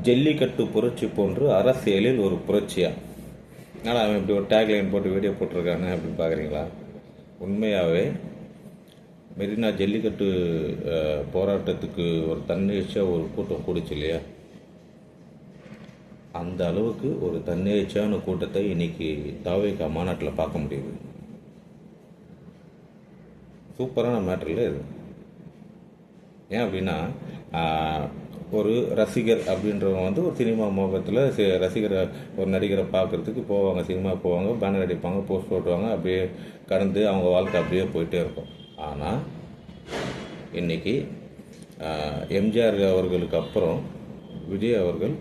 ஜல்லிக்கட்டு புரட்சி போன்று அரசியலில் ஒரு புரட்சியா? ஆனால் அவன் இப்படி ஒரு டேக்லைன் போட்டு வீடியோ போட்டிருக்காங்க அப்படின்னு பார்க்குறீங்களா? உண்மையாகவே மெரினா ஜல்லிக்கட்டு போராட்டத்துக்கு ஒரு தன்னிச்சையாக ஒரு கூட்டம் கூடிச்சு இல்லையா? அந்த அளவுக்கு ஒரு தன்னிச்சையான கூட்டத்தை இன்னைக்கு தாவேகா மாநாட்டில் பார்க்க முடியுது. சூப்பரான மேட்டரில் இது. ஏன் அப்படின்னா, ஒரு ரசிகர் அப்படின்றவங்க வந்து ஒரு சினிமா மோகத்தில் ரசிகரை ஒரு நடிகரை பார்க்குறதுக்கு போவாங்க, சினிமா போவாங்க, பேனர் அடிப்பாங்க, போஸ்ட் ஓட்டுவாங்க, அப்படியே கடந்து அவங்க வாழ்க்கை அப்படியே போயிட்டே இருக்கும். ஆனால் இன்றைக்கி எம்ஜிஆர் அவர்களுக்கு அப்புறம் விஜய் அவர்கள்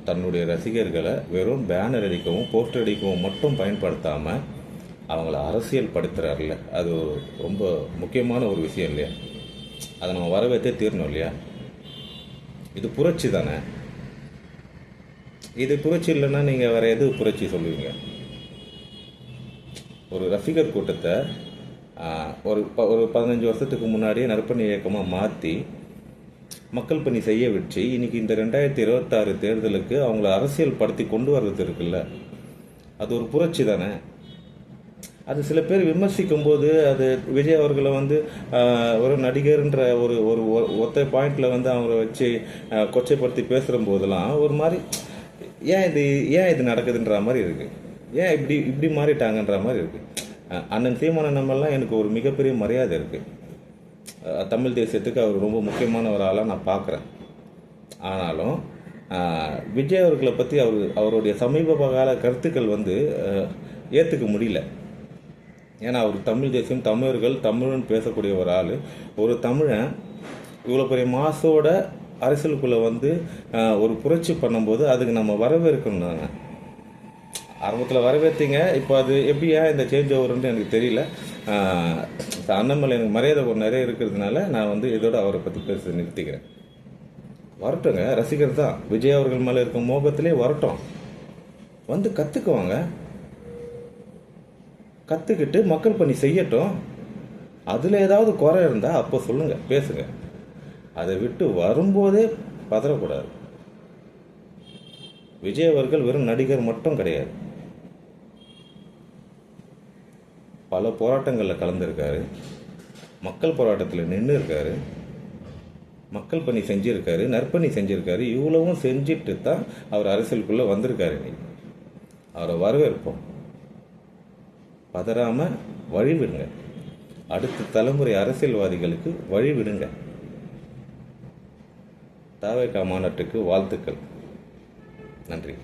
தன்னுடைய ரசிகர்களை வெறும் பேனர் அடிக்கவும் போஸ்டர் அடிக்கவும் மட்டும் பயன்படுத்தாமல் அவங்கள அரசியல் படுத்துகிறார்ல, அது ரொம்ப முக்கியமான ஒரு விஷயம் இல்லையா? அதை நம்ம வரவேற்றே தீரணும் இல்லையா? இது புரட்சி தானே. இது புரட்சி இல்லைன்னா நீங்கள் வேறு எது புரட்சி சொல்லுவீங்க? ஒரு ரசிகர் கூட்டத்தை ஒரு 15 வருஷத்துக்கு முன்னாடியே நற்பணி இயக்கமாக மாற்றி மக்கள் பணி செய்ய வச்சு இன்றைக்கி இந்த 2026 தேர்தலுக்கு அவங்கள அரசியல் படுத்தி கொண்டு வர்றது இருக்குல்ல, அது ஒரு புரட்சி தானே. அது சில பேர் விமர்சிக்கும் போது அது விஜய் அவர்களை வந்து ஒரு நடிகர்ன்ற ஒரு ஒரு ஒத்த பாயிண்டில் வந்து அவங்கள வச்சு கொச்சைப்படுத்தி பேசுகிற போதெல்லாம் ஒரு மாதிரி ஏன் இது நடக்குதுன்ற மாதிரி இருக்குது. ஏன் இப்படி மாறிட்டாங்கன்ற மாதிரி இருக்குது. அண்ணன் சீமான் நம்மெல்லாம் எனக்கு ஒரு மிகப்பெரிய மரியாதை இருக்குது. தமிழ் தேசியத்துக்கு அவர் ரொம்ப முக்கியமான ஒரு ஆளாக நான் பார்க்குறேன். ஆனாலும் விஜய் அவர்களை பற்றி அவருடைய சமீப கால கருத்துக்கள் வந்து ஏற்றுக்க முடியல. ஏன்னா அவர் தமிழ் தேசியம், தமிழர்கள், தமிழ்னு பேசக்கூடிய ஒரு ஆள், ஒரு தமிழன் இவ்வளோ பெரிய மாசோட அரசியலுக்குள்ளே வந்து ஒரு புரட்சி பண்ணும்போது அதுக்கு நம்ம வரவேற்கணும் தாங்க. ஆரம்பத்தில் வரவேற்றீங்க, இப்போ அது எப்படியா இந்த சேஞ்ச் ஓவருன்னு எனக்கு தெரியல. அண்ணாமலை எனக்கு மரியாதை நிறைய இருக்கிறதுனால நான் வந்து இதோட அவரை பற்றி பேச நிறுத்திக்கிறேன். வரட்டுங்க, ரசிகர் தான். விஜய் அவர்கள் மேலே இருக்க மோகத்திலே வரட்டும், வந்து கற்றுக்குவாங்க, கற்றுக்கிட்டு மக்கள் பணி செய்யட்டும். அதில் ஏதாவது குறை இருந்தால் அப்போ சொல்லுங்கள், பேசுங்க. அதை விட்டு வரும்போதே பதறக்கூடாது. விஜய் அவர்கள் வெறும் நடிகர் மட்டும் கிடையாது, பல போராட்டங்களில் கலந்துருக்காரு, மக்கள் போராட்டத்தில் நின்று இருக்காரு, மக்கள் பணி செஞ்சுருக்காரு, நற்பணி செஞ்சுருக்காரு. இவ்வளவும் செஞ்சுட்டு தான் அவர் அரசியலுக்குள்ளே வந்திருக்காரு. இன்னைக்கு அவரை வரவேற்போம். பதறாமல் வழிவிடுங்க. அடுத்த தலைமுறை அரசியல்வாதிகளுக்கு வழிவிடுங்க. தாவேகா மாநாட்டுக்கு வாழ்த்துக்கள். நன்றி.